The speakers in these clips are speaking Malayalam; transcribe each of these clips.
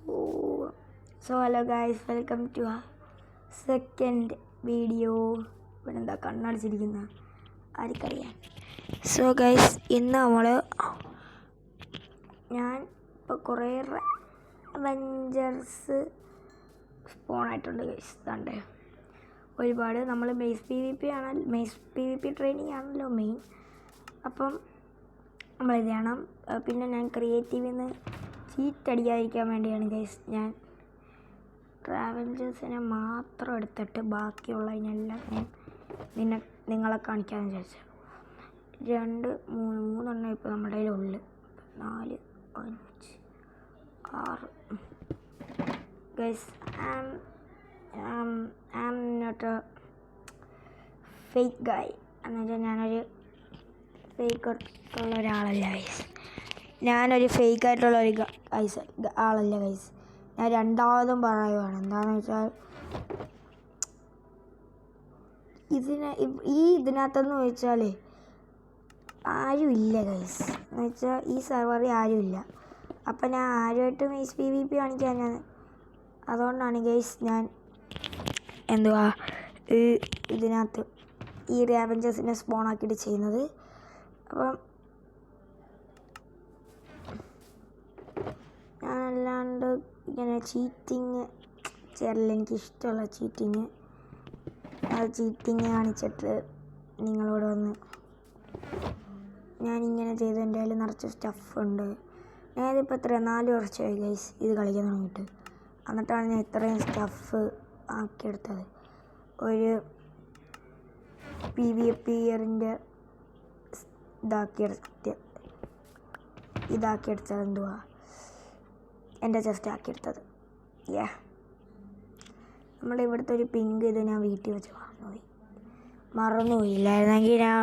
So hello guys, welcome to our second video. ഇവിടെ എന്താ കണ്ണടിച്ചിരിക്കുന്ന ആർക്കറിയാം. സോ ഗൈസ്, ഇന്ന് ഞാൻ ഇപ്പോൾ കുറേ അവഞ്ചേഴ്സ് സ്പോണായിട്ടുണ്ട് ഗൈസ്. കണ്ടേ ഒരുപാട്. നമ്മൾ മെയ്സ് PvP ട്രെയിനിങ് ആണല്ലോ മെയിൻ. അപ്പം നമ്മളിത് ചെയ്യണം. പിന്നെ ഞാൻ ക്രിയേറ്റീവിൽ നിന്ന് ചീറ്റ് അടിക്കാതിരിക്കാൻ വേണ്ടിയാണ് ഗൈസ് ഞാൻ ട്രാവഞ്ചേഴ്സിനെ മാത്രം എടുത്തിട്ട് ബാക്കിയുള്ളതിനെല്ലാം ഞാൻ നിങ്ങളെ കാണിക്കാമെന്ന് വിചാരിച്ചു. 2 3 3 ഇപ്പോൾ നമ്മുടെ കയ്യിലുള്ളു. 4 5 6 guys. I am not a fake guy. എന്നുവെച്ചാൽ ഞാനൊരു ഫേക്കായിട്ടുള്ള ഒരാളല്ല ഗൈസ്. ഞാനൊരു ഫേക്കായിട്ടുള്ള ഒരു ആളല്ല ഗൈസ്. ഞാൻ രണ്ടാമതും പറയുവാണ്. എന്താണെന്ന് വെച്ചാൽ ഇതിനകത്തെന്ന് വെച്ചാൽ ആരുമില്ല ഗൈസ്. എന്ന് വെച്ചാൽ ഈ സെർവറിൽ ആരുമില്ല. അപ്പം ഞാൻ ആരുമായിട്ട് മെയ്സ് PvP കാണിക്കാൻ അതുകൊണ്ടാണ് ഗൈസ് ഞാൻ ഇതിനകത്ത് ഈ അവഞ്ചേഴ്സിനെ സ്പോണാക്കിയിട്ട് ചെയ്യുന്നത്. അപ്പം ഞാനല്ലാണ്ട് ഇങ്ങനെ ചീറ്റിങ് ചെയ്യാറില്ല. എനിക്കിഷ്ടമുള്ള ചീറ്റിങ് കാണിച്ചിട്ട് നിങ്ങളോട് വന്ന് ഞാനിങ്ങനെ ചെയ്ത് എൻ്റെ കയ്യിൽ നിറച്ച് സ്റ്റഫുണ്ട്. ഞാനിതിപ്പോൾ 4 വർഷമായി ഗൈസ് ഇത് കളിക്കാൻ തുടങ്ങിയിട്ട്. എന്നിട്ടാണ് ഞാൻ ഇത്രയും സ്റ്റഫ് ആക്കിയെടുത്തത്. ഒരു PvPറിൻ്റെ ഇതാക്കിയെടുത്തത് എന്തുവാ എൻ്റെ ചെസ്റ്റ് ആക്കിയെടുത്തത്. നമ്മുടെ ഇവിടുത്തെ ഒരു പിങ്ക് ഇത് ഞാൻ വീട്ടിൽ വെച്ച് മറന്നുപോയില്ലായിരുന്നെങ്കിൽ ഞാൻ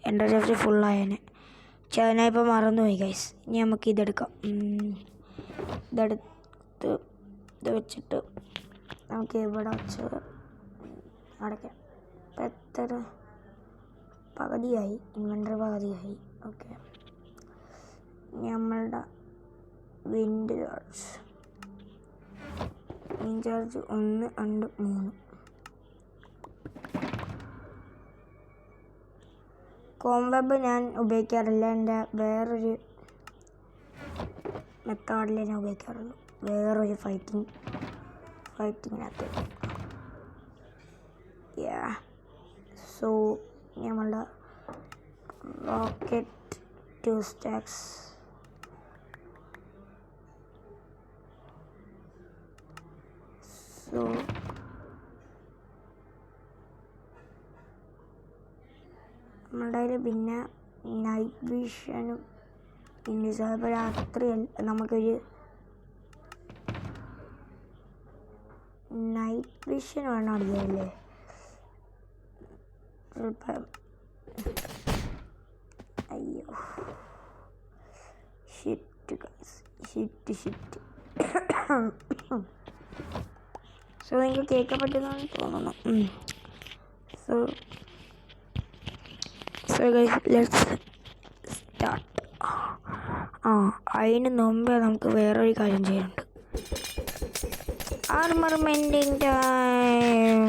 എൻ്റെ ചെസ്റ്റ് ഫുള്ളായേനെ. പക്ഷെ ഞാൻ ഇപ്പോൾ മറന്നുപോയി ഗൈസ്. ഇനി നമുക്ക് ഇതെടുക്കാം. ഇത് വെച്ചിട്ട് നമുക്ക് ഇവിടെ വെച്ച് അടയ്ക്കാം. ഇപ്പം എത്ര പകുതിയായി, ഇൻവെൻ്ററി പകുതിയായി. ഓക്കെ, നമ്മളുടെ വിൻഡ് ചാർജ് 1 2 3. കോംബെബ് ഞാൻ ഉപയോഗിക്കാറില്ല. എൻ്റെ വേറൊരു മെത്തേഡിൽ ഞാൻ ഉപയോഗിക്കാറുള്ളൂ. വേറൊരു ഫൈറ്റിങ്ങിനകത്ത്. സോ നമ്മളുടെ റോക്കറ്റ് 2 stacks. സോ നമ്മുടെ കയ്യിൽ പിന്നെ നൈറ്റ് വിഷനും പിന്നെ ചിലപ്പോൾ രാത്രി നമുക്കൊരു നൈറ്റ് വിഷൻ വേണം അടിക്കാനല്ലേ. ചിലപ്പം അയ്യോ ഷിറ്റ്. സോ നിങ്ങൾക്ക് കേൾക്കാൻ പറ്റുന്നതാണ് തോന്നുന്നു. So guys, let's start. അതിന് മുമ്പേ നമുക്ക് വേറൊരു കാര്യം ചെയ്യാനുണ്ട്. Armour mending time.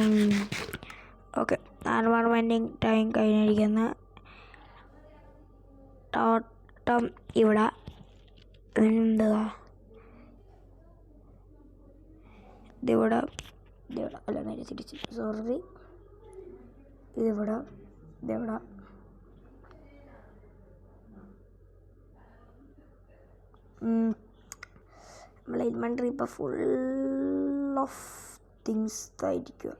Okay, armour mending time കഴിഞ്ഞിരിക്കുന്ന ടോട്ടം ഇവിടെ എന്തുവാ ഇതിവിടെ അല്ല, നേരെ തിരിച്ച്, സോറി. ഇതിവിടെ നമ്മളെ ഇൻവെൻ്ററി ഇപ്പോൾ ഫുൾ ഓഫ് തിങ്സ് ആയിരിക്കുക.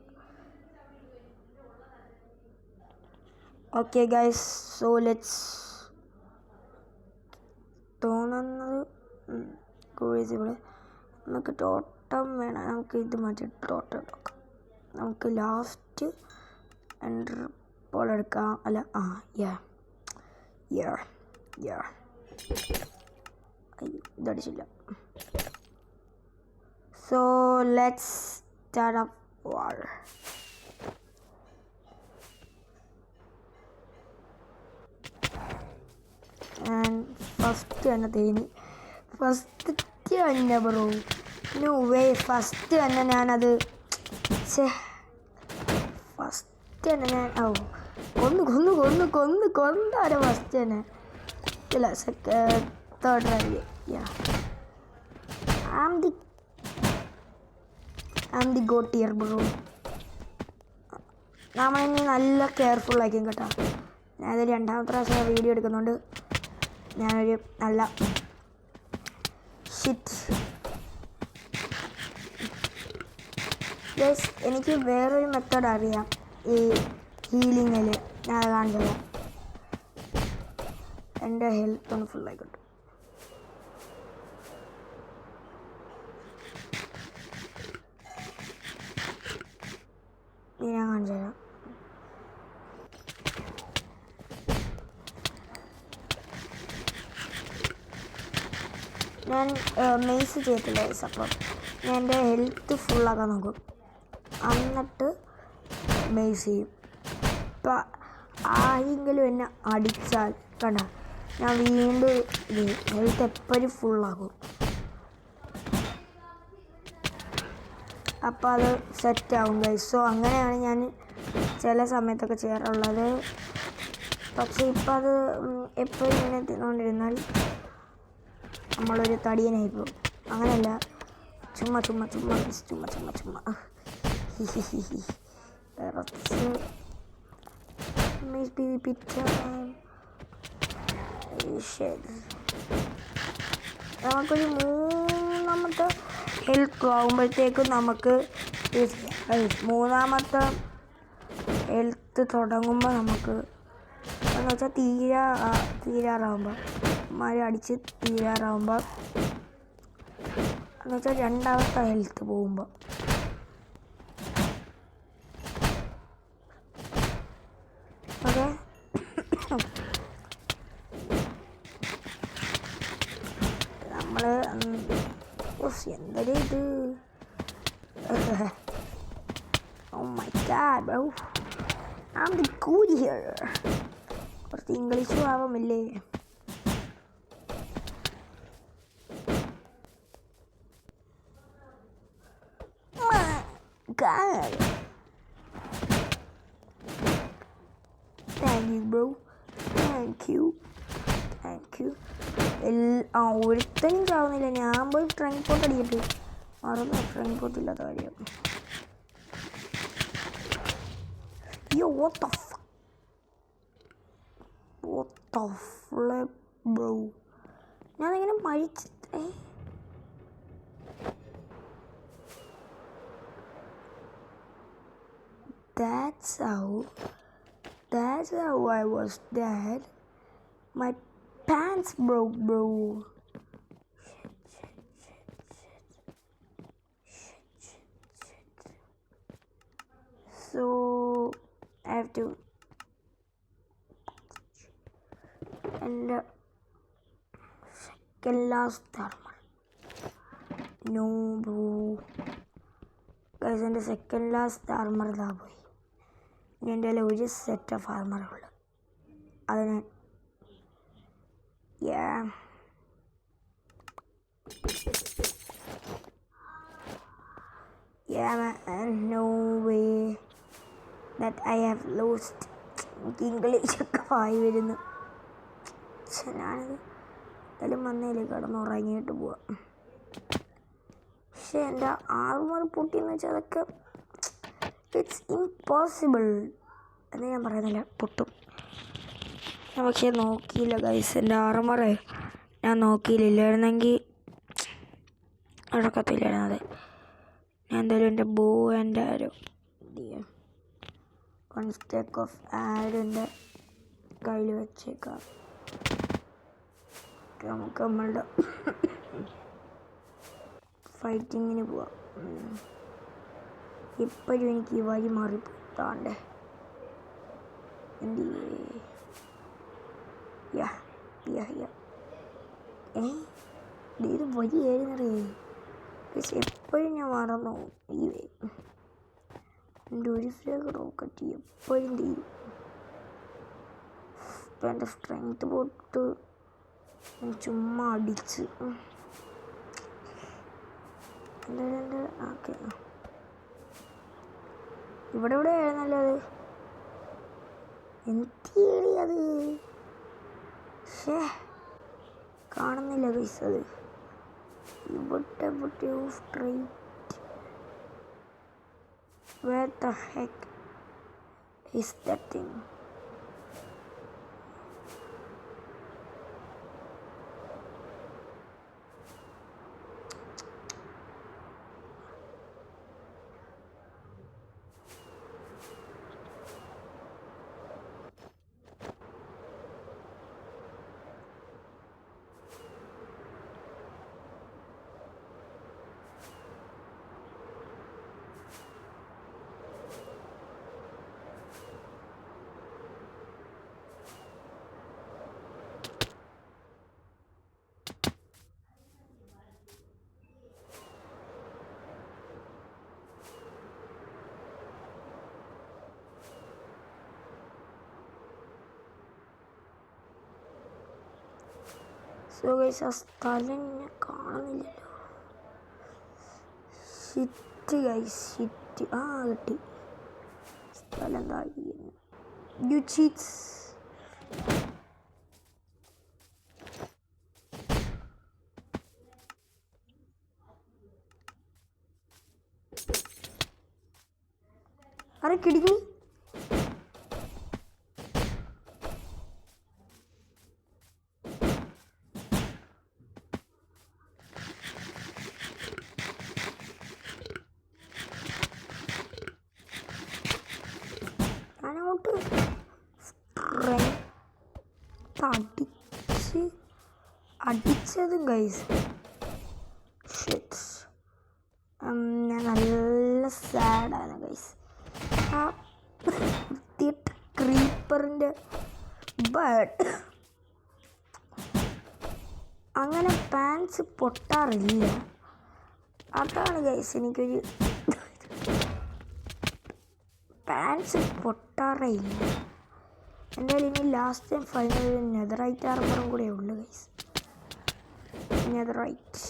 ഓക്കെ ഗൈസ്, സോ ലെറ്റ്സ് തോന്നുന്നത് ഇവിടെ നമുക്ക് ടോട്ടം വേണം. നമുക്ക് ഇത് മാറ്റി ടോട്ടം നോക്കാം. നമുക്ക് ലാസ്റ്റ് എൻ്റർ പോൾ എടുക്കാം. അല്ല ഇതടിച്ചില്ല. So let's start up war. First തന്നെ തേനി. ഫസ്റ്റ് തന്നെ ബ്രോ. No way. ഫസ്റ്റ് തന്നെ ഞാനത് ഫസ്റ്റ് തന്നെ ഞാൻ കൊന്നാരെ ഫസ്റ്റ് തന്നെ. ഇല്ല, third ride. I am the goat here bro. നമ്മളിനി നല്ല കെയർഫുള്ളായിരിക്കും കേട്ടോ. ഞാനത് രണ്ടാമത്തെ പ്രാവശ്യം വീഡിയോ എടുക്കുന്നുണ്ട്. ഞാനൊരു നല്ല ഷിറ്റ്. ഗയ്സ്, എനിക്ക് വേറൊരു മെത്തേഡ് അറിയാം ഈ ഹീലിങ്ങിൽ. ഞാൻ കാണിച്ചത് എൻ്റെ ഹെൽത്ത് ഒന്ന് ഫുള്ളായിക്കോട്ടെ. ഞാൻ കാണിച്ചു തരാം. ഞാൻ മെയ്സ് ചെയ്തിട്ടില്ല. അപ്പം ഞാൻ എൻ്റെ ഹെൽത്ത് ഫുള്ളാക്കാൻ നോക്കും, എന്നിട്ട് മെയ്സ് ചെയ്യും. ഇപ്പം ആരെങ്കിലും എന്നെ അടിച്ചാൽ കണ്ട, ഞാൻ വീണ്ടും ഹെൽത്ത് എപ്പോഴും ഫുള്ളാക്കും. അപ്പോൾ അത് സെറ്റാവും ഗൈസ്. സോ അങ്ങനെയാണ് ഞാൻ ചില സമയത്തൊക്കെ ചെയ്യാറുള്ളത്. പക്ഷേ ഇപ്പം അത് എപ്പോഴും ഇങ്ങനെ തിന്നുകൊണ്ടിരുന്നാൽ നമ്മളൊരു തടിയനായി പോകും. അങ്ങനെയല്ല, ചുമ്മാ നമുക്കൊരു മൂന്നാമത്തെ ഹെൽത്ത് ആകുമ്പോഴത്തേക്കും നമുക്ക് മൂന്നാമത്തെ ഹെൽത്ത് തുടങ്ങുമ്പോൾ നമുക്ക് എന്ന് വെച്ചാൽ തീരാറാകുമ്പോൾ അടിച്ച് തീരാറാകുമ്പോൾ എന്ന് വെച്ചാൽ രണ്ടാമത്തെ ഹെൽത്ത് പോകുമ്പോൾ ഓക്കെ. നമ്മൾ എന്തൊരു ഇത്. Oh my god bro, I'm the good here. കുറച്ച് ഇംഗ്ലീഷും ആവാമില്ലേ? God, thank you bro, thank you. ഒരുത്തനും ചാവുന്നില്ല. ഞാൻ പോയി ട്രെയിൻ പോട്ട് അടിക്കട്ടെ. മറന്നു, ട്രെയിൻ പോട്ടില്ലാത്ത കാര്യം. Yo, what the flip bro? ഞാനിങ്ങനെ മരിച്ചിട്ടേ. That's how I was dead. My pants broke bro. Shit. So I have to and second last armor. No bro guys, എൻ്റെ സെക്കൻഡ് ലാസ്റ്റ് ആർമർ ഇതാ പോയി. ഇനി എൻ്റെ കയ്യിൽ ഒരു സെറ്റ് ഓഫ് ആർമറുള്ളു. അത് ഞാൻ man, no way that I have lost. ഇംഗ്ലീഷൊക്കെ വായി വരുന്നു. ഞാനത് എന്തായാലും വന്നേലേ കിടന്നുറങ്ങിയിട്ട് പോവാം. പക്ഷേ എൻ്റെ ആർമർ പൊട്ടിയെന്ന് വെച്ചാൽ അതൊക്കെ ഇറ്റ്സ് ഇംപോസിബിൾ എന്ന് ഞാൻ പറയുന്നില്ല, പൊട്ടും. ഞാൻ പക്ഷേ നോക്കിയില്ല ഗൈസ്, എൻ്റെ ആർമറേ ഞാൻ നോക്കിയില്ലായിരുന്നെങ്കിൽ നടക്കത്തില്ലായിരുന്നത്. ഞാൻ എന്തായാലും എൻ്റെ ബോ എൻ്റെ ഒരു സ്റ്റേക്ക് ഓഫ് ആഡിൻ്റെ കയ്യിൽ വെച്ചേക്കാം. നമുക്ക് നമ്മളുടെ ഫൈറ്റിങ്ങിന് പോവാം. ഇപ്പോഴും എനിക്ക് ഈ വഴി മാറിപ്പോത്താണ്ടേ. എന്ത് ഇത് വഴിയായിരുന്നറിയേ. പക്ഷെ എപ്പോഴും ഞാൻ മറന്നു. ഈ എൻ്റെ ഒരു ഫ്ലേവർ റോക്കറ്റ് എപ്പോഴും തീരും. ഇപ്പം എൻ്റെ സ്ട്രെങ്ത് പോട്ട് ചുമ്മാ അടിച്ച് എന്താ ഓക്കെ. ഇവിടെ ഇവിടെ ആയിരുന്നല്ലോ അത്. എന്തിയേടി അത്? കാണുന്നില്ല ഗൈസ് അത്. ഇവിടെ എവിടെയോ straight. Where the heck is that thing? So guys ആ സ്ഥലം ഞാൻ കാണുന്നില്ലല്ലോ. Shit guys shit. കിട്ടി സ്ഥലം. എന്താ യു ചീറ്റ്സ്. അരെ കിടങ്ങി. ഞാനങ്ങോട്ട് അടിച്ചതും ഗൈസ്. ഞാൻ നല്ല സാഡാണ് ഗൈസ്. ആ ക്രീപ്പറിൻ്റെ ബട്ട് അങ്ങനെ പാൻസ് പൊട്ടാറില്ല. അതാണ് ഗൈസ് എനിക്കൊരു പാൻസ് പൊട്ടാറില്ല. എൻ്റെ ഇനി ലാസ്റ്റ് ടൈം ഫൈനൽ നെതറൈറ്റ് ആർമറും കൂടെ ഉള്ളു ഗൈസ്. Netherite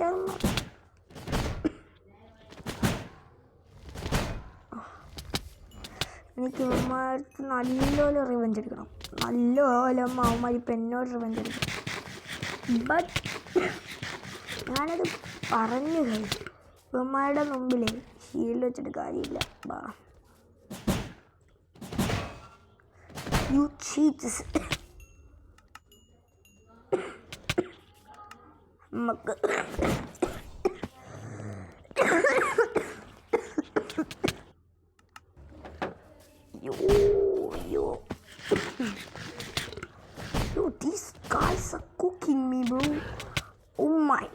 armour. എനിക്ക് ഇവന്മാർക്ക് നല്ലപോലെ റിവെഞ്ച് എടുക്കണം. നല്ലപോലെ അവന്മാർ ഇപ്പം എന്നോട് റിവെഞ്ച് എടുക്കണം. ബട്ട് ഞാനത് പറഞ്ഞു കഴിച്ചു. ഇവന്മാരുടെ മുമ്പിൽ ഷീൽഡ് വെച്ചിട്ട് കാര്യമില്ല. You cheats. നമുക്ക് Yo, these guys are cooking me, bro. Oh my.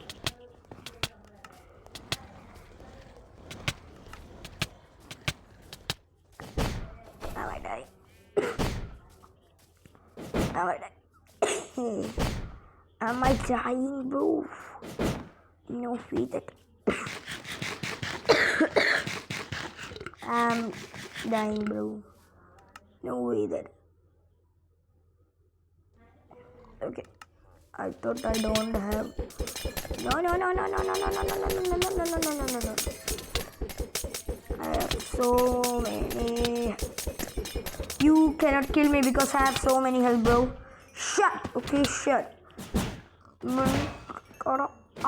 Now I die. Am I dying, bro? No feed it. I'm dying, bro. No way that. Okay. I thought I don't have. No. I have so many. You cannot kill me because I have so many health, bro. Shut. Okay, shut.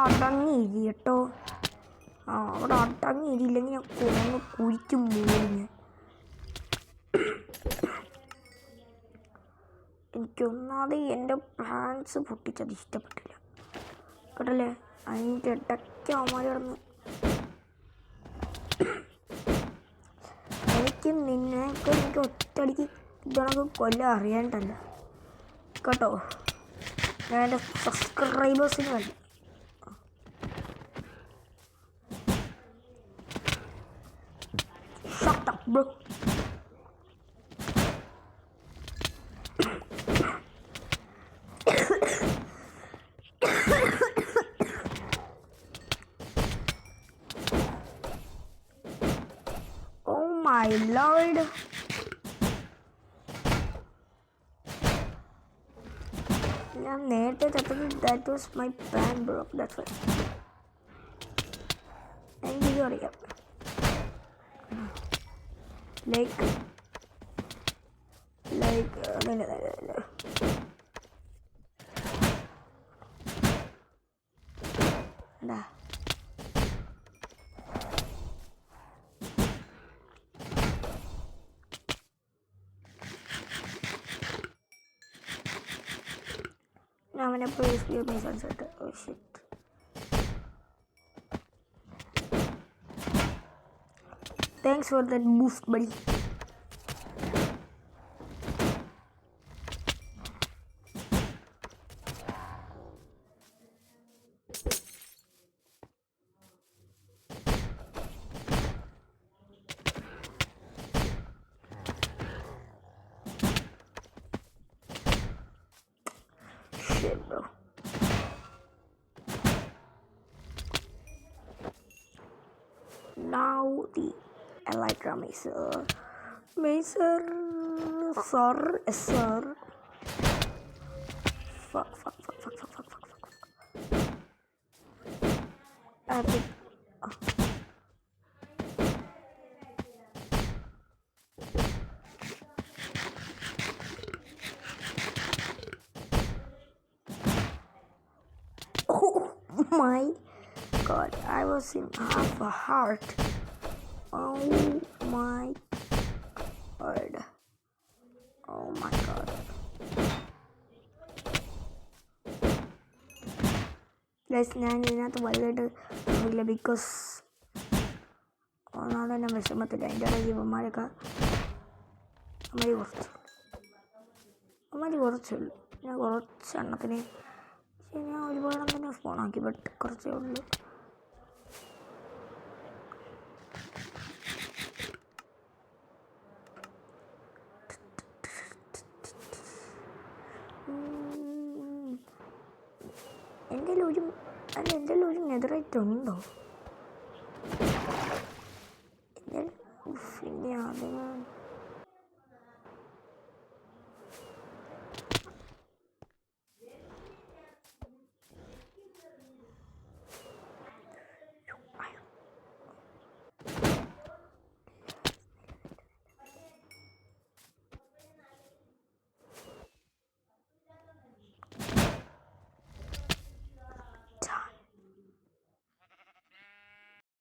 അടങ്ങിയിരി കേട്ടോ. അവിടെ അടങ്ങിയിരില്ലെങ്കിൽ ഞാൻ കൊന്ന് കുഴിക്കും മൂന്ന്. എനിക്കൊന്നാമത് എൻ്റെ പാൻസ് പൊട്ടിച്ചത് ഇഷ്ടപ്പെട്ടില്ല കേട്ടല്ലേ. അതിൻ്റെ ഇടയ്ക്ക് അവന്മാർ കിടന്ന് എനിക്ക് ഒറ്റയടിക്ക് ഇതണക്ക് കൊല്ലം അറിയാണ്ടല്ല കേട്ടോ. ഞാൻ എൻ്റെ സബ്സ്ക്രൈബേഴ്സിന് വേണ്ടി. Shut up, bro. Oh my lord. ഞാൻ നേരത്തെ ചത്തത് that was my pan bro. That's why എനിക്കിത് അറിയാം. ലൈക്ക് അതിൻ്റെ എന്താ അവനെപ്പോഴും speed me sunset. Oh shit. Thanks for that boost buddy. Shit, bro. Now the Elytra Macer. Sir. Fuck. I think. Oh my god, I was in half a heart. Oh my god. Guys, ഞാൻ ഇതിനകത്ത് വലുതായിട്ട് ഇല്ല ബിക്കോസ് ഒന്നാമത് തന്നെ വിഷമത്തില്ല. അതിൻ്റെ ഇടയ്ക്ക് ഇവന്മാരൊക്കെ അമ്മ കുറച്ചുള്ളൂ. ഞാൻ കുറച്ചെണ്ണത്തിന് ഞാൻ ഒരുപാട് തന്നെ ഫോണാക്കി, ബട്ട് കുറച്ചേ ഉള്ളൂ. എൻ്റെ ഒരു നെതറൈറ്റ് ഉണ്ടോ? പിന്നെ അത്